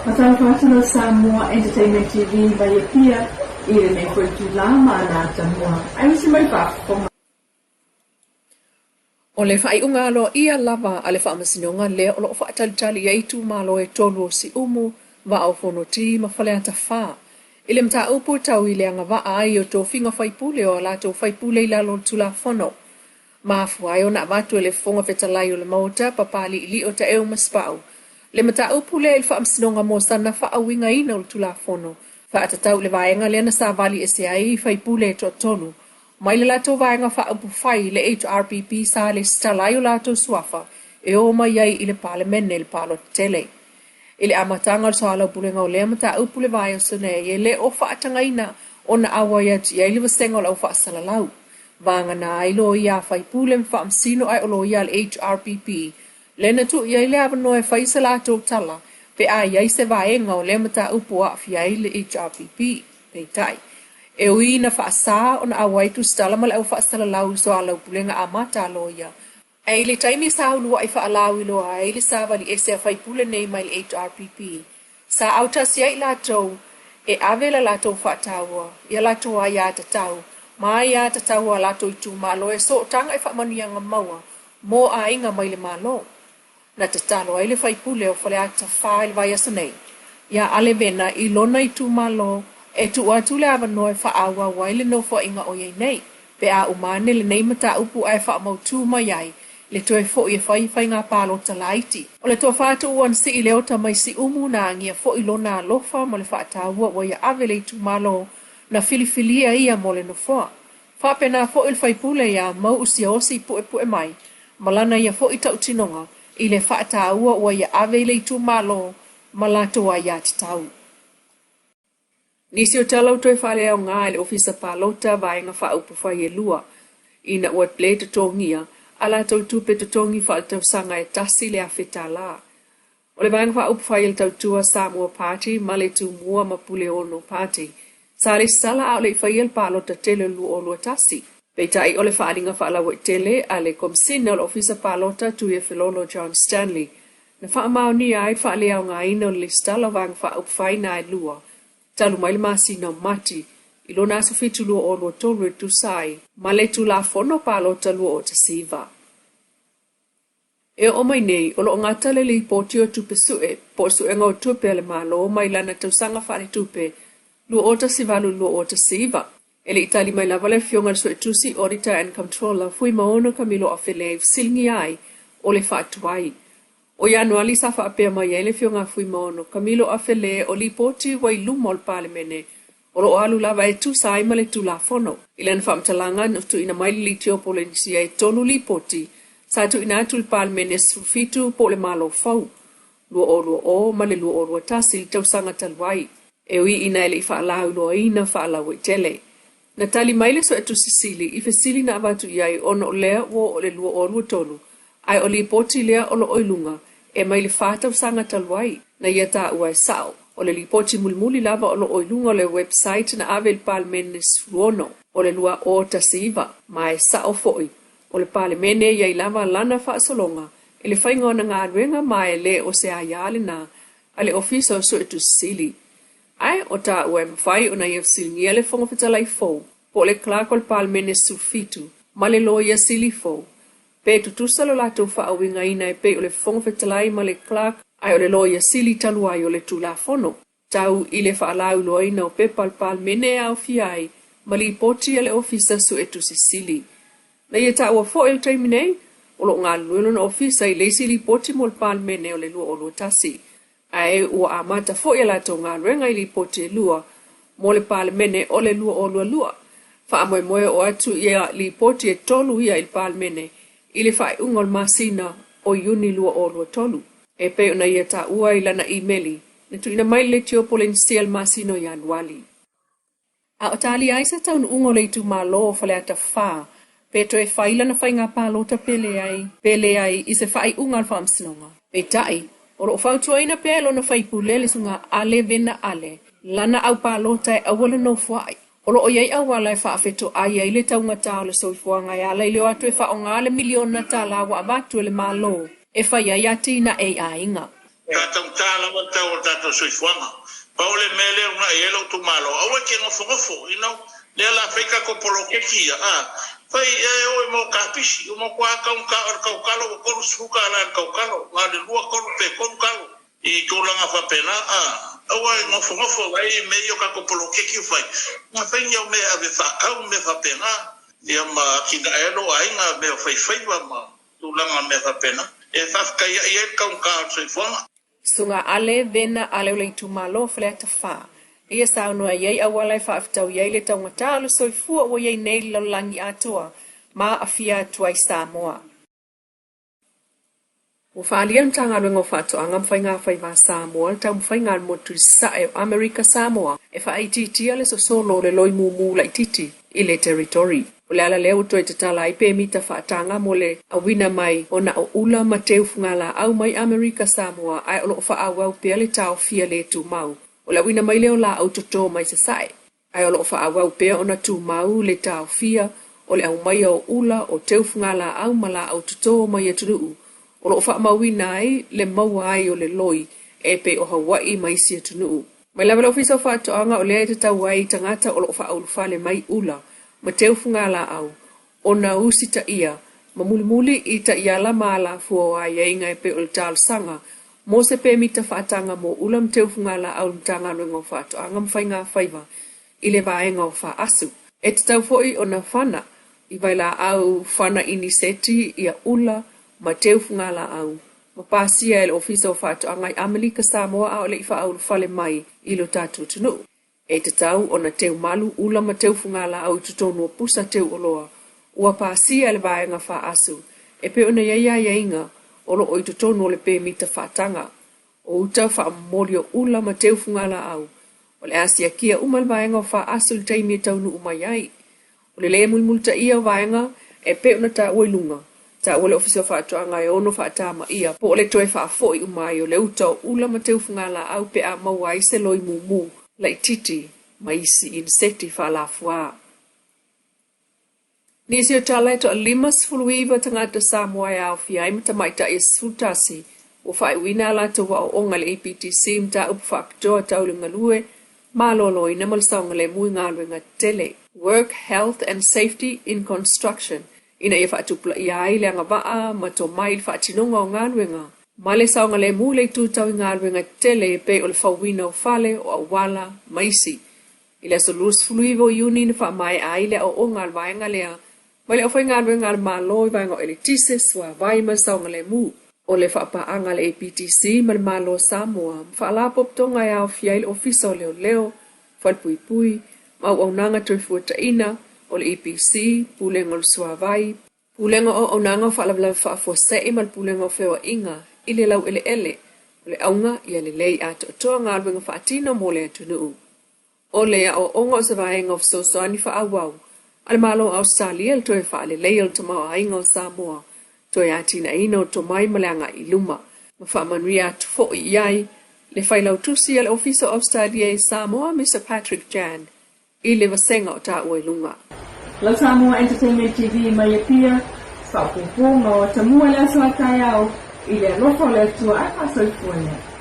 Tanielu-Samoa Entertainment TV vai pia ile ne foi tulama na tamua. Ai si mai pa ko. O le fai unga lo ia lava ale fa masinonga le o lo fa tali ai tu malo e tolu si umu va au fono ti ma fale ata fa. Ile mta upu tau ile anga va ai o to finga fai pule o la to fai pule ila lo tula fono. Ma fuai o na vatu ele fonga fetalai o le mauta papali ili o ta eo maspau. Le mata upule il fa amsinonga mo sana fa awinga ina ul tula fono. Fa atatau le vaenga le na sa vali SAI fai pule to tonu. Mai le lato vaenga fa apu fai le HRPP sa le stalai o lato suafa. E o mai ai ile parlemene il palo tele. Ile amatanga al soala pulenga o le mata upule vai o sone e le o fa atanga ina o na awaya ti e ile vastenga o fa asalalau. Vanga na ilo ia fai pule mfa amsino ai olo ia le HRPP. Lena tu ia ile ava noe faisa la tō tala, pe a iai se vaenga o le mata upua fia ile HRPP, pe tai. E ui na whaasa o na awaitu stala male au whaasala lau so alau pulenga a mata loia. E ile taimi sa ulua i whaalau iloa, e ile sa vali e se fai pule nei mai HRPP. Sa auta sia i la tō, e avela la tō whaataua, ia la tō a ia tatau, mai ia tatau a la tō i tū malo e so tanga i whaamanianga maua, mo a inga mai le malo. Na te talo ai le fai pule o fale ata whae le vai asa nei. Ia ale vena i lona i tu malo e tu atu le awa noe wha awa wai le no fo inga o iei nei. Pe a umane le nei mata upu ai wha mau tu mai ai le toe fo i fai ngā palo talaiti. O le toa whātu uan si i leo ta mai si umu na angia fo i lona alofa mo le whaata ua wa ia ave le i tu malo na filifilia ia mo le no foa. Whapena fo il fai pule ia mau usia osi pue mai. Malana ia fo i tau tinonga. I le whaata ua ua ia ave le tu malo malato a ia tau. Nisi o talau toi whale au ngā le ofisa palota vaenga whaupu whai e lua. Ina ua ple te tongia, ala tau tupe te tongi whaatau sanga e tasi le awhita la. O le vaenga whaupu whai le tau tua Samoa Party, male tu mua mapule ono party. Sa le sala au le whai el palota tele lua o lua tasi. Peitai o le whaaringa whaalawa i tele a le komsina o le ofisa palota tu e Filolo John Stanley. Na whaamau ni ai whaale au ngā ina o le stala wang whaupwhai na e lua. Talu mai le masina o mati. I lo nasa fitu lua o lua tolu e tu sai. Ma le tu la fono palota lua o te siva. E o mai nei, o lo ngata le li poti o tupe sue, po sue ngau tupe le malo mai lana tausanga whaare tupe. Lua o te sivalu lua o te siva. Ele itali mai lava le fionga so etusi auditor and controller fui maono Camilo Afele silngi ai o le whaatuai. O Januali sa whaapea mai ele fionga fui maono Camilo Afele o li poti wai lumol palemene o lo alu lava e tu sai ma le tu la fono. Ilan whaamtalanga no tu ina mai li tio polensia e tonu li poti sa tu ina tu palemene sufitu po le malo fau. Lua o ma le lua o lua tasi tau sanga talwai. E ui ina ele i whaalau lua ina whaalau i tele. Na tali maile so etu sisili, i fesili na avatu iai ono lea wo o le lua o lua tolu. Ai o li poti lea o lo oilunga, e maile whātau sanga talwai, na ia tā ua e sao. O le li poti mulmuli lava o lo oilunga o le website na ave il palmene suono, o le lua o tasiva, ma e sao foi. O le palmene iai lava lana whaasolonga, e le whainga na ngā ruenga ma e le o se aiale na, a le ofisa o so etu sisili. Ai o ta ua e mawhai o na ia silingia le whonga whitalai fau, po le Clark o le palmene sufitu, ma le loia sili fau. Pe tutusalo lato whaawinga ina e pe o le whonga whitalai ma le Clark, ai o le loia sili taluai o le tula fono. Tau i le whaalau loa ina o pe palmene au fiai, ma li poti le ofisa su etu sisili. Na ia ta ua fo il taiminei, o lo ngā luelo na ofisa i le sili poti mo le palmene o le lua o lua tasi. Ai ua amata fo ia lato ngā ruenga i li poti e lua, mo le palmene o le lua o lua. Wha moe o atu ia li poti e tolu ia il palmene, i le whai ungol masina o iuni lua o lua tolu. E pe una ia ta ua i lana e-maili, na tu ina mai le tio polensia al masino i anuali. A o tali aisa taun ungol e tu malo o fale ata wha, pe to e whai lana whai ngā palota pele ai i se whai ungal wha amsinonga. Pe tai, o ro whautua ina pelo na whai pulele sunga ale vena ale, lana au palota e awala no whai. O lo o iei awala e whaafeto ai ai le taunga tau le soifuanga ia lai leo atu e wha o ngā le miliona tā la wa abatu le malo e whai ai ati na e a inga. Tātou tāla wa tau tātou soifuanga. Paule mele una yelo tu malo. Awa ke ngofo le la feka ko polo ke kia. Fai o mo kapisi, mo kwa ka ko suka la ka ngale lua ko pe ko kalo. I ko langa fa pena awa ngofo vai meio ka ko polo ke ki fai. Ma fai yo me ave fa ka me fa pena. Ia ma ki ga elo ainga me fai wa ma. Tu langa me fa pena. E fa ka ia ka soifuanga. Sunga ale vena ale o le tu malo fleta fa. Ia sa no ai awala fa aftau ia le tau ngata lo soifua o ia nei lo langi atoa ma afia tuai Samoa. O whaaliam tanga rungo whato angam whainga whaiva Samoa tau whainga motu sa e Amerika Samoa e wha aititia le so solo le loi mumu lai titi i le territory. O le ala leo toi te tala i pe mita whaatanga mo le awina mai o na o ula ma teu fungala au mai Amerika Samoa ai o lo whaawau pia le tau fia le tu mau. O le awina mai leo la au toto mai se sai. Ai o lo whaawau pia o na tu mau le tau fia o le au mai o ula o teu fungala au mala au toto mai atunuu. O lo whaamawina ai le maua ai o le loi e pe o Hawaii mai si atunuu. Mai lawa le ofisa o whaatoanga o lea te tau ai tangata o lo whaulufale mai ula. Ma teu fungala au, o na usita ia, ma muli i ta ia la mala fua ai e inga e pe o le tal sanga, mo se pe mita whaatanga mo ulam teu fungala au mtanga rengo whaato angam whainga whaiva, i le vaenga o wha asu. E te tau foi o na whana, i vaila au whana ini seti ia ula ma teu fungala au. Ma pasia e le ofisa o whaato angai Amerika Samoa au le i wha au fale mai i lo tatu tunu. E te tau o na teu malu ula ma teu fungala au tutonu o pusa teu oloa. Ua pāsia le vaenga wha asu. E pe ona ia inga o lo o tutonu o le pe mita whaatanga. O uta wha mori o ula ma teu fungala au. O le asia kia umal vaenga o wha asu le teimi taunu umai ai. O le lea mulmulta ia vaenga e pe ona ta oilunga. Ta o le ofisa o whaatoanga e ono whaatama ia. Po o le toe wha foi umai o le uta o ula ma teu fungala au pe a mawai se loi mumu. Lai titi, maisi in seti whalafua. Nisi o tala to a limas fuluiva tangata Samoa e au fiai mata maita e sutasi. O whai wina la to wa o onga le APTC mta upu whakatoa taulunga lue, malolo i namal saunga le mui ngalwenga tele. Work, Health and Safety in Construction. Ina e whaatupula i ai le anga waa ma to mai whaatinonga o ngalwenga. Male saunga le mu le tūtau i ngalwenga tele pe o le whawina o fale o awala maisi. I le solus fuluivo iuni na wha mai ai le o ngal vaenga lea. Male o whai ngalwenga al malo i vaenga o elitise swa vaima saunga le mu. O le whaapaanga le APTC mal malo Samoa. Whaalapop tonga e au fiai le ofisa o leo, whalpui pui, mau au nanga tuifuata ina, o le EPC, pulenga o swa vai, pulenga o nanga whaalabla whaafose e mal pulenga o whewa inga. I le lau ele, o le aunga i le lei ato toa ngalwenga whaatina mo le atunuu. O lea o onga o sa vaenga o sosoani whaawau, ale malo Australia le toe wha le lei o tamau ainga o Samoa, toe atina ina o to mai malanga i luma, ma whaamanui atu fo i iai, le whailau tusi ale ofisa Australia i Samoa, Mr. Patrick Jan, i le vasenga o ta ua lunga. La Samoa Entertainment TV mai pia, whaupupunga o tamua le aso atayao, i le anofo le tua a soifuania.